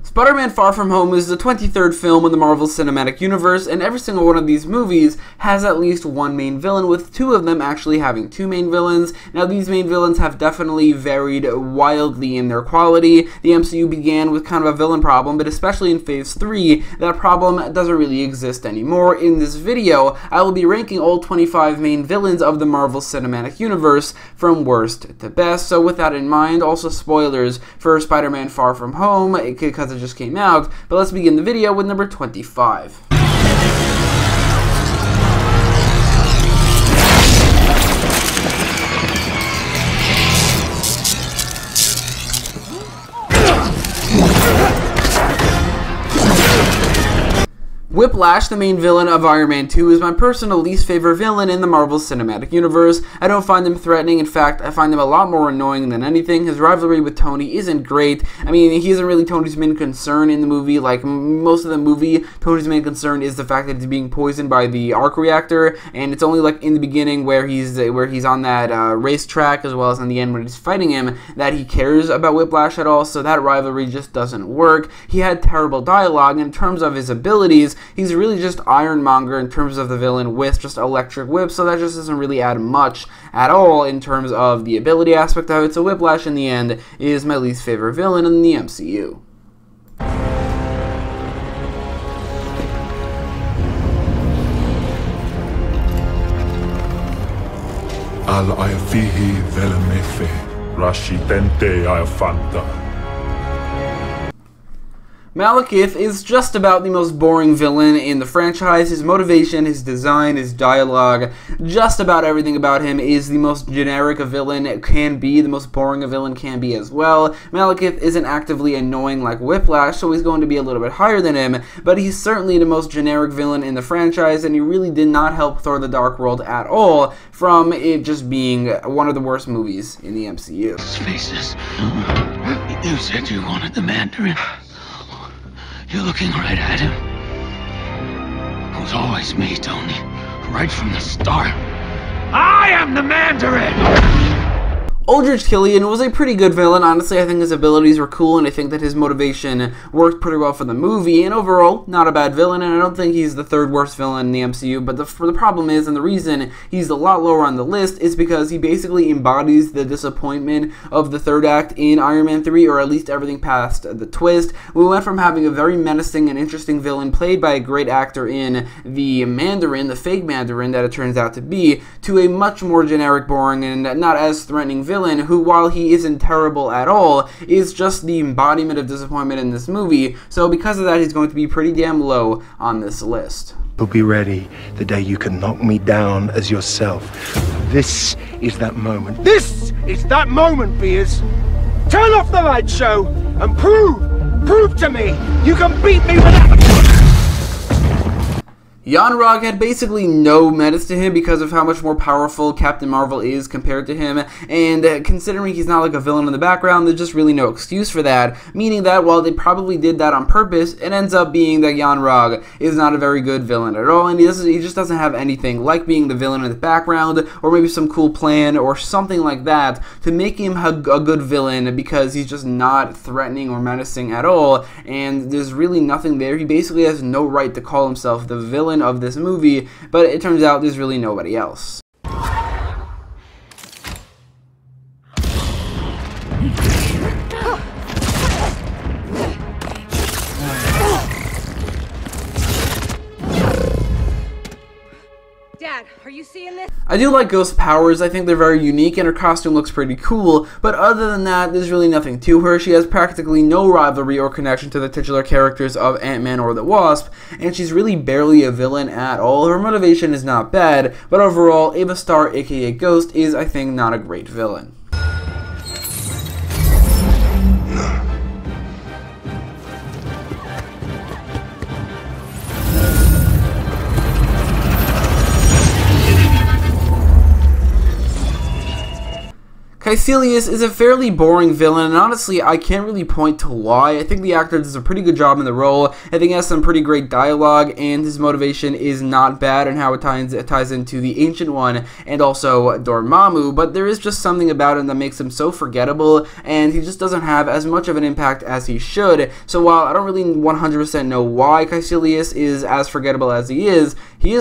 Spider-Man Far From Home is the 23rd film in the Marvel Cinematic Universe, and every single one of these movies has at least one main villain, with two of them actually having two main villains. Now, these main villains have definitely varied wildly in their quality. The MCU began with kind of a villain problem, but especially in Phase 3, that problem doesn't really exist anymore. In this video, I will be ranking all 25 main villains of the Marvel Cinematic Universe from worst to best. So with that in mind, also spoilers for Spider-Man Far From Home, because it just came out, but let's begin the video with number 25. Whiplash, the main villain of Iron Man 2, is my personal least favorite villain in the Marvel Cinematic Universe. I don't find him threatening. In fact, I find him a lot more annoying than anything. His rivalry with Tony isn't great. I mean, he isn't really Tony's main concern in the movie. Like, most of the movie, Tony's main concern is the fact that he's being poisoned by the arc reactor, and it's only like in the beginning where he's on that racetrack, as well as in the end when he's fighting him, that he cares about Whiplash at all, so that rivalry just doesn't work. He had terrible dialogue. In terms of his abilities, he's really just Ironmonger in terms of the villain with just electric whip, so that just doesn't really add much at all in terms of the ability aspect of it. So Whiplash in the end is my least favorite villain in the MCU. Al-Ayafihi Velamefe, Rashitente Ayafanta. Malekith is just about the most boring villain in the franchise. His motivation, his design, his dialogue, just about everything about him is the most generic a villain can be, the most boring a villain can be as well. Malekith isn't actively annoying like Whiplash, so he's going to be a little bit higher than him, but he's certainly the most generic villain in the franchise, and he really did not help Thor: The Dark World at all from it just being one of the worst movies in the MCU. Faces. You said you wanted the Mandarin. You're looking right at him. It was always me, Tony. Right from the start. I am the Mandarin! Aldrich Killian was a pretty good villain. Honestly, I think his abilities were cool, and I think that his motivation worked pretty well for the movie, and overall, not a bad villain, and I don't think he's the third worst villain in the MCU, but the problem is, and the reason he's a lot lower on the list, is because he basically embodies the disappointment of the third act in Iron Man 3, or at least everything past the twist. We went from having a very menacing and interesting villain played by a great actor in the Mandarin, the fake Mandarin that it turns out to be, to a much more generic, boring, and not as threatening villain who, while he isn't terrible at all, is just the embodiment of disappointment in this movie. So because of that, he's going to be pretty damn low on this list. You'll be ready the day you can knock me down as yourself. This is that moment. This is that moment, Beers. Turn off the light show and prove to me you can beat me without... Yon-Rogg had basically no menace to him because of how much more powerful Captain Marvel is compared to him, and considering he's not like a villain in the background, there's just really no excuse for that, meaning that while they probably did that on purpose, it ends up being that Yon-Rogg is not a very good villain at all, and he just doesn't have anything like being the villain in the background, or maybe some cool plan, or something like that, to make him a good villain, because he's just not threatening or menacing at all, and there's really nothing there. He basically has no right to call himself the villain of this movie, but it turns out there's really nobody else. Dad, are you seeing this? I do like Ghost's powers. I think they're very unique, and her costume looks pretty cool, but other than that, there's really nothing to her. She has practically no rivalry or connection to the titular characters of Ant-Man or the Wasp, and she's really barely a villain at all. Her motivation is not bad, but overall, Ava Starr, aka Ghost, is, I think, not a great villain. Caecilius is a fairly boring villain, and honestly, I can't really point to why. I think the actor does a pretty good job in the role. I think he has some pretty great dialogue, and his motivation is not bad and how it ties into the Ancient One and also Dormammu, but there is just something about him that makes him so forgettable, and he just doesn't have as much of an impact as he should. So while I don't really 100% know why Caecilius is as forgettable as he is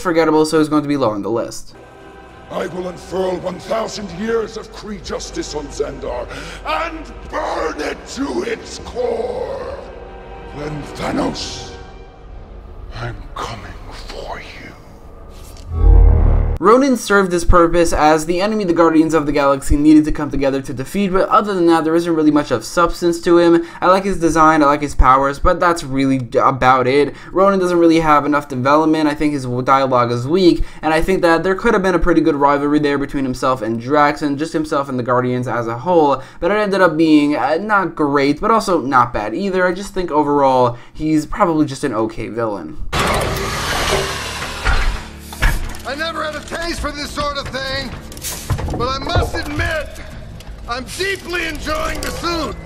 forgettable, so he's going to be low on the list. I will unfurl 1,000 years of Kree justice on Xandar and burn it to its core. Then Thanos, I'm coming for you. Ronan served his purpose as the enemy the Guardians of the Galaxy needed to come together to defeat, but other than that, there isn't really much of substance to him. I like his design, I like his powers, but that's really about it. Ronan doesn't really have enough development. I think his dialogue is weak, and I think that there could have been a pretty good rivalry there between himself and Drax, and just himself and the Guardians as a whole, but it ended up being not great, but also not bad either. I just think overall, he's probably just an okay villain. I never had a taste for this sort of thing, but I must admit, I'm deeply enjoying the suit.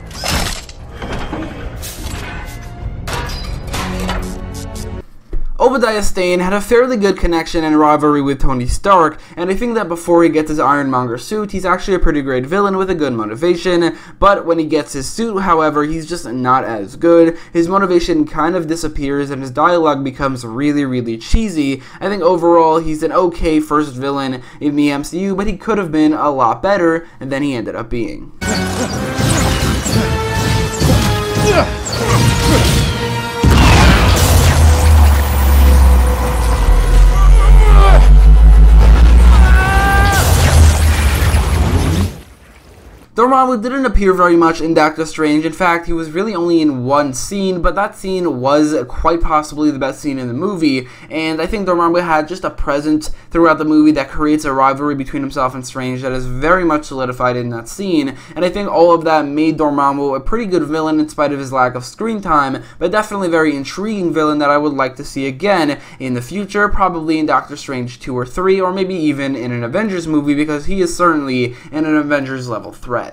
Obadiah Stane had a fairly good connection and rivalry with Tony Stark, and I think that before he gets his Ironmonger suit, he's actually a pretty great villain with a good motivation, but when he gets his suit, however, he's just not as good. His motivation kind of disappears, and his dialogue becomes really, really cheesy. I think overall, he's an okay first villain in the MCU, but he could have been a lot better than he ended up being. Dormammu didn't appear very much in Doctor Strange. In fact, he was really only in one scene, but that scene was quite possibly the best scene in the movie, and I think Dormammu had just a presence throughout the movie that creates a rivalry between himself and Strange that is very much solidified in that scene, and I think all of that made Dormammu a pretty good villain in spite of his lack of screen time, but definitely a very intriguing villain that I would like to see again in the future, probably in Doctor Strange 2 or 3, or maybe even in an Avengers movie, because he is certainly an Avengers level threat.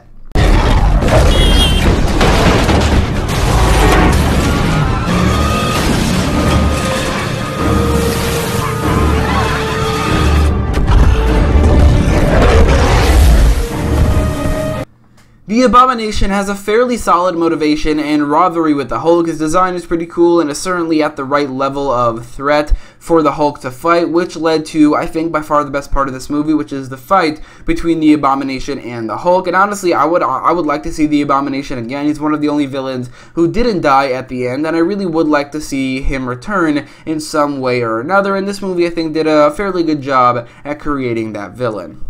The Abomination has a fairly solid motivation and rivalry with the Hulk. His design is pretty cool and is certainly at the right level of threat for the Hulk to fight, which led to, I think, by far the best part of this movie, which is the fight between the Abomination and the Hulk. And honestly, I would like to see the Abomination again. He's one of the only villains who didn't die at the end, and I really would like to see him return in some way or another. And this movie, I think, did a fairly good job at creating that villain.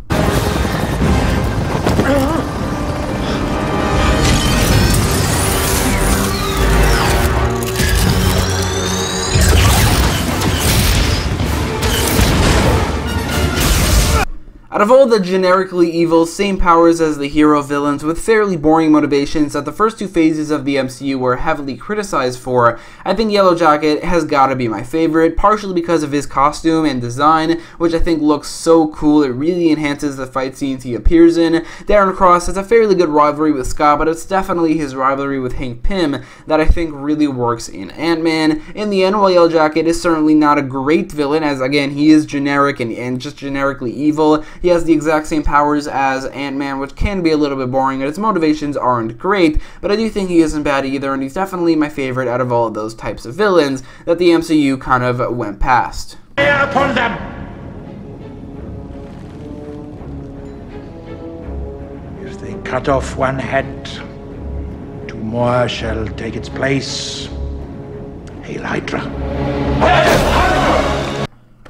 Out of all the generically evil, same powers as the hero villains with fairly boring motivations that the first two phases of the MCU were heavily criticized for, I think Yellow Jacket has got to be my favorite, partially because of his costume and design, which I think looks so cool. It really enhances the fight scenes he appears in. Darren Cross has a fairly good rivalry with Scott, but it's definitely his rivalry with Hank Pym that I think really works in Ant-Man. In the end, while Yellow Jacket is certainly not a great villain, as again, he is generic and just generically evil, he has the exact same powers as Ant-Man, which can be a little bit boring, and his motivations aren't great, but I do think he isn't bad either, and he's definitely my favorite out of all of those types of villains that the MCU kind of went past. Fire upon them! If they cut off one head, two more shall take its place. Hail Hydra!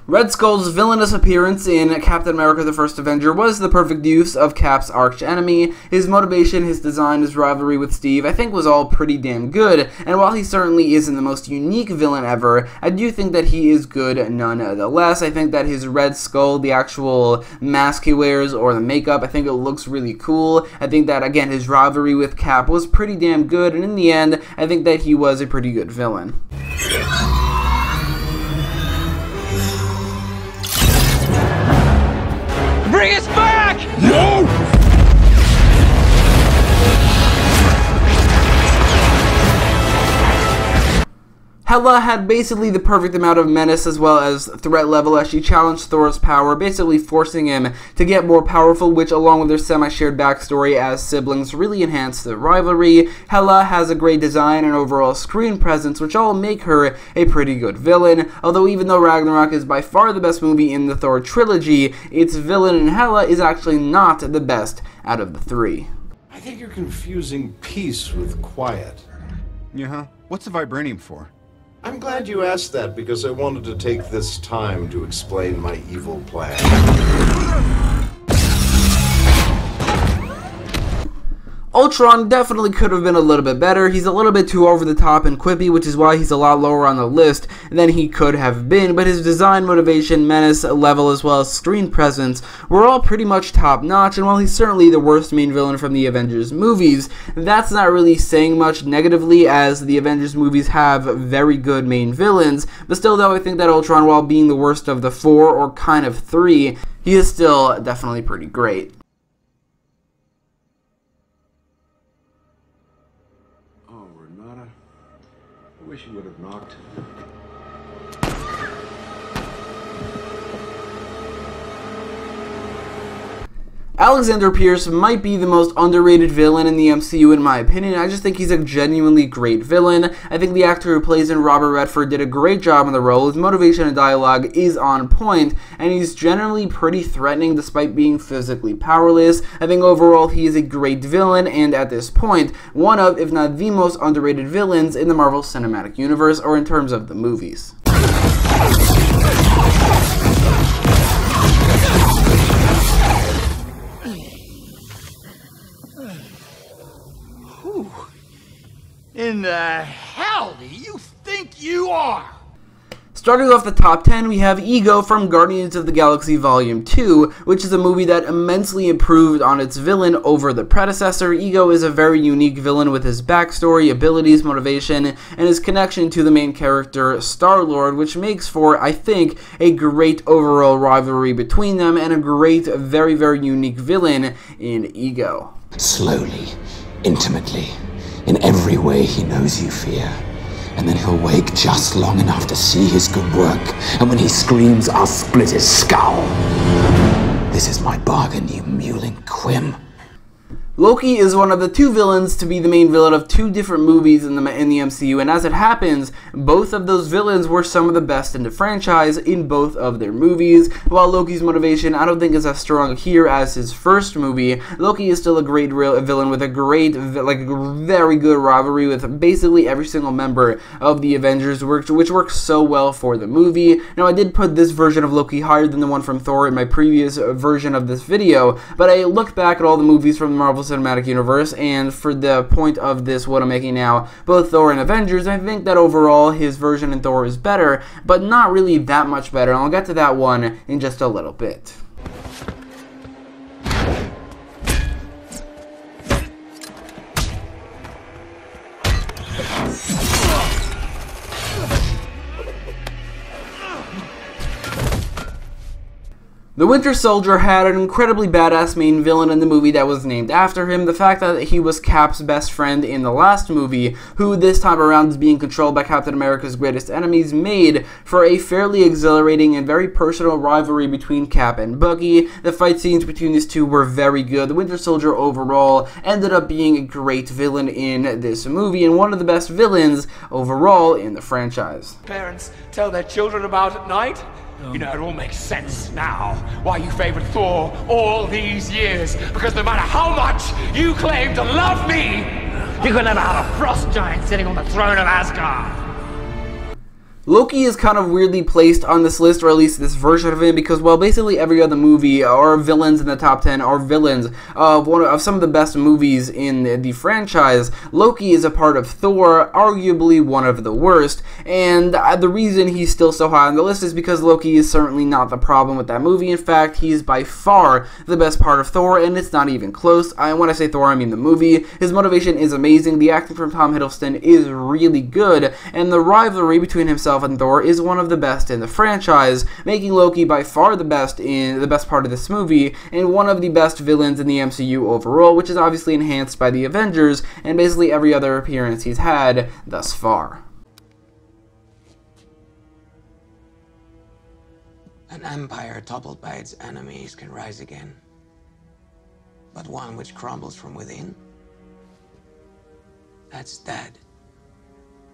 Red Skull's villainous appearance in Captain America the First Avenger was the perfect use of Cap's arch-enemy. His motivation, his design, his rivalry with Steve, I think was all pretty damn good, and while he certainly isn't the most unique villain ever, I do think that he is good nonetheless. I think that his Red Skull, the actual mask he wears, or the makeup, I think it looks really cool. I think that, again, his rivalry with Cap was pretty damn good, and in the end, I think that he was a pretty good villain. Bring us back! No! Hela had basically the perfect amount of menace as well as threat level as she challenged Thor's power, basically forcing him to get more powerful, which along with their semi-shared backstory as siblings really enhanced the rivalry. Hela has a great design and overall screen presence, which all make her a pretty good villain, although even though Ragnarok is by far the best movie in the Thor trilogy, its villain in Hela is actually not the best out of the three. I think you're confusing peace with quiet. Yeah, what's the vibranium for? I'm glad you asked that because I wanted to take this time to explain my evil plan. Ultron definitely could have been a little bit better. He's a little bit too over the top and quippy, which is why he's a lot lower on the list than he could have been, but his design, motivation, menace level, as well as screen presence were all pretty much top notch, and while he's certainly the worst main villain from the Avengers movies, that's not really saying much negatively, as the Avengers movies have very good main villains, but still though I think that Ultron, while being the worst of the four, or kind of three, he is still definitely pretty great. I wish you would have knocked. Alexander Pierce might be the most underrated villain in the MCU in my opinion. I just think he's a genuinely great villain. I think the actor who plays in Robert Redford did a great job in the role. His motivation and dialogue is on point, and he's generally pretty threatening despite being physically powerless. I think overall he is a great villain, and at this point, one of, if not the most underrated villains in the Marvel Cinematic Universe, or in terms of the movies. In the hell do you think you are? Starting off the top 10, we have Ego from Guardians of the Galaxy Volume 2, which is a movie that immensely improved on its villain over the predecessor. Ego is a very unique villain with his backstory, abilities, motivation, and his connection to the main character, Star-Lord, which makes for, I think, a great overall rivalry between them and a great, very, very unique villain in Ego. Slowly, intimately, in every way he knows you fear. And then he'll wake just long enough to see his good work. And when he screams, I'll split his skull. This is my bargain, you mewling quim. Loki is one of the two villains to be the main villain of two different movies in the MCU, and as it happens, both of those villains were some of the best in the franchise in both of their movies. While Loki's motivation I don't think is as strong here as his first movie, Loki is still a great villain with a great, very good rivalry with basically every single member of the Avengers, which works so well for the movie. Now, I did put this version of Loki higher than the one from Thor in my previous version of this video, but I looked back at all the movies from the Marvel Cinematic Universe, and for the point of this, what I'm making now, both Thor and Avengers, I think that overall his version in Thor is better, but not really that much better, and I'll get to that one in just a little bit. The Winter Soldier had an incredibly badass main villain in the movie that was named after him. The fact that he was Cap's best friend in the last movie, who this time around is being controlled by Captain America's greatest enemies, made for a fairly exhilarating and very personal rivalry between Cap and Bucky. The fight scenes between these two were very good. The Winter Soldier overall ended up being a great villain in this movie, and one of the best villains overall in the franchise. Parents tell their children about at night? You know, it all makes sense now why you favored Thor all these years. Because no matter how much you claim to love me, you could never have a frost giant sitting on the throne of Asgard. Loki is kind of weirdly placed on this list, or at least this version of him, because, well, basically every other movie or villains in the top 10 are villains of some of the best movies in the franchise. Loki is a part of Thor, arguably one of the worst, and the reason he's still so high on the list is because Loki is certainly not the problem with that movie. In fact, he's by far the best part of Thor, and it's not even close. When I say Thor, I mean the movie. His motivation is amazing, the acting from Tom Hiddleston is really good, and the rivalry between himself and Thor is one of the best in the franchise, making Loki by far the best part of this movie, and one of the best villains in the MCU overall, which is obviously enhanced by the Avengers and basically every other appearance he's had thus far. An empire toppled by its enemies can rise again. But one which crumbles from within, that's dead.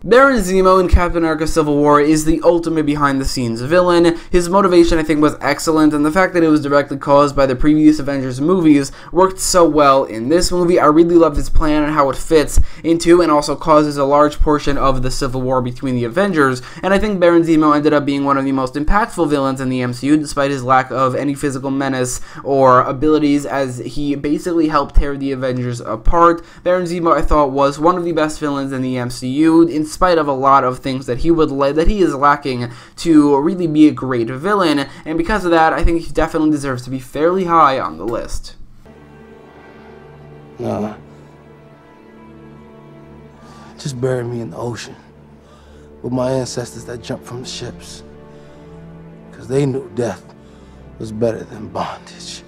Baron Zemo in Captain America Civil War is the ultimate behind-the-scenes villain. His motivation, I think, was excellent, and the fact that it was directly caused by the previous Avengers movies worked so well in this movie. I really loved his plan and how it fits into and also causes a large portion of the Civil War between the Avengers, and I think Baron Zemo ended up being one of the most impactful villains in the MCU, despite his lack of any physical menace or abilities, as he basically helped tear the Avengers apart. Baron Zemo, I thought, was one of the best villains in the MCU, in spite of a lot of things that he is lacking to really be a great villain, and because of that, I think he definitely deserves to be fairly high on the list. Nah. Just bury me in the ocean with my ancestors that jumped from the ships, because they knew death was better than bondage.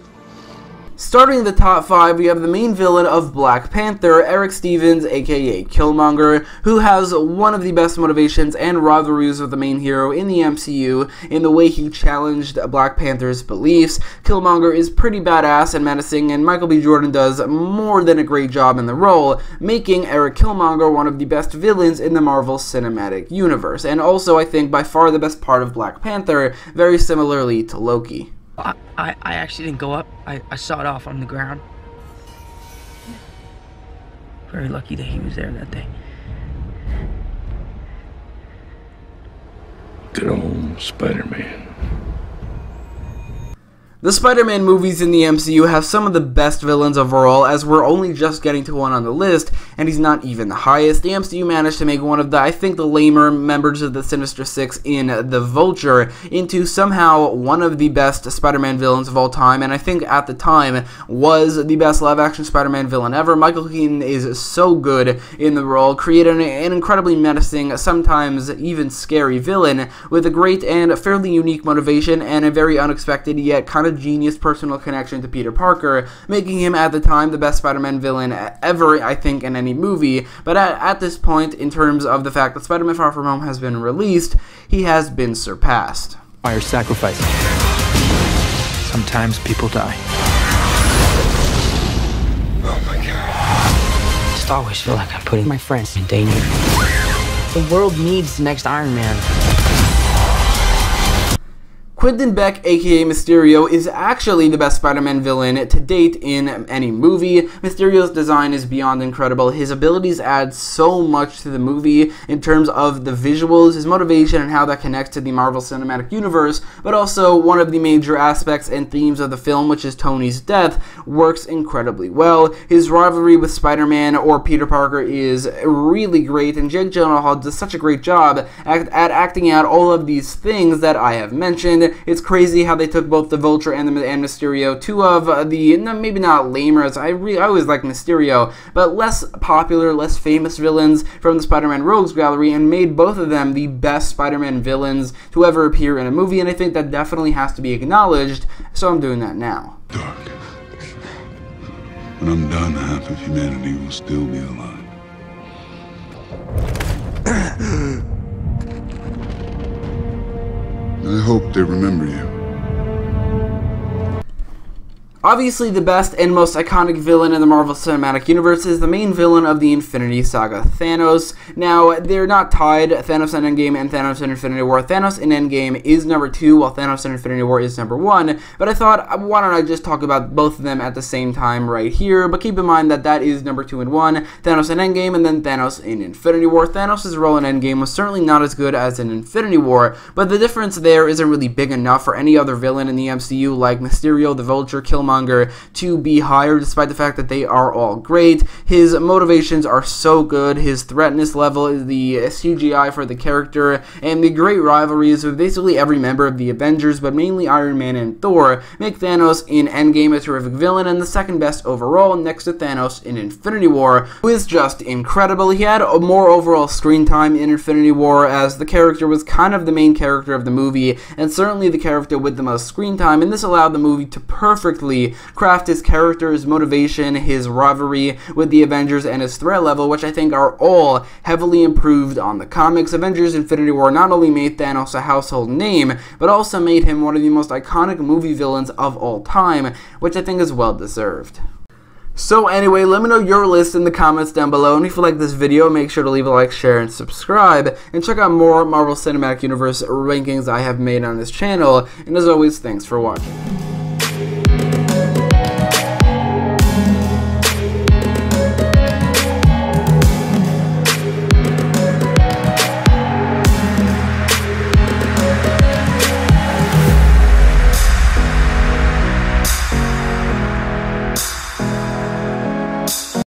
Starting the top 5, we have the main villain of Black Panther, Eric Stevens, aka Killmonger, who has one of the best motivations and rivalries with the main hero in the MCU in the way he challenged Black Panther's beliefs. Killmonger is pretty badass and menacing, and Michael B. Jordan does more than a great job in the role, making Eric Killmonger one of the best villains in the Marvel Cinematic Universe, and also, I think, by far the best part of Black Panther, very similarly to Loki. I actually didn't go up. I saw it off on the ground. Very lucky that he was there that day. Good old Spider-Man. The Spider-Man movies in the MCU have some of the best villains overall, as we're only just getting to one on the list, and he's not even the highest. The MCU managed to make one of the, I think, the lamer members of the Sinister Six in the Vulture into somehow one of the best Spider-Man villains of all time, and I think at the time was the best live-action Spider-Man villain ever. Michael Keaton is so good in the role, creating an incredibly menacing, sometimes even scary villain with a great and fairly unique motivation and a very unexpected yet kind of genius personal connection to Peter Parker, making him at the time the best Spider-Man villain ever, I think, in any movie. But at this point, in terms of the fact that Spider-Man Far From Home has been released, he has been surpassed. Fire sacrifice. Sometimes people die. Oh my god. I just always feel like I'm putting my friends in danger. The world needs the next Iron Man. Quentin Beck, aka Mysterio, is actually the best Spider-Man villain to date in any movie. Mysterio's design is beyond incredible. His abilities add so much to the movie in terms of the visuals, his motivation, and how that connects to the Marvel Cinematic Universe, but also one of the major aspects and themes of the film, which is Tony's death, works incredibly well. His rivalry with Spider-Man or Peter Parker is really great, and Jake Gyllenhaal does such a great job at acting out all of these things that I have mentioned. It's crazy how they took both the Vulture and Mysterio, two of the, maybe not lamers, I always like Mysterio, but less popular, less famous villains from the Spider-Man Rogues Gallery, and made both of them the best Spider-Man villains to ever appear in a movie, and I think that definitely has to be acknowledged, so I'm doing that now. Dark. When I'm done, half of humanity will still be alive. I hope they remember you. Obviously, the best and most iconic villain in the Marvel Cinematic Universe is the main villain of the Infinity Saga, Thanos. Now, they're not tied, Thanos in Endgame and Thanos in Infinity War. Thanos in Endgame is number 2, while Thanos in Infinity War is number 1, but I thought, why don't I just talk about both of them at the same time right here, but keep in mind that that is number 2 and 1, Thanos in Endgame, and then Thanos in Infinity War. Thanos' role in Endgame was certainly not as good as in Infinity War, but the difference there isn't really big enough for any other villain in the MCU like Mysterio, the Vulture, Killmonger, to be higher, despite the fact that they are all great. His motivations are so good, his threatness level, the CGI for the character, and the great rivalries with basically every member of the Avengers, but mainly Iron Man and Thor, make Thanos in Endgame a terrific villain and the second best overall, next to Thanos in Infinity War, who is just incredible. He had more overall screen time in Infinity War, as the character was kind of the main character of the movie, and certainly the character with the most screen time, and this allowed the movie to perfectly really craft his character, his motivation, his rivalry with the Avengers, and his threat level, which I think are all heavily improved on the comics. Avengers Infinity War not only made Thanos a household name, but also made him one of the most iconic movie villains of all time, which I think is well deserved. So anyway, let me know your list in the comments down below, and if you like this video, make sure to leave a like, share, and subscribe, and check out more Marvel Cinematic Universe rankings I have made on this channel, and as always, thanks for watching.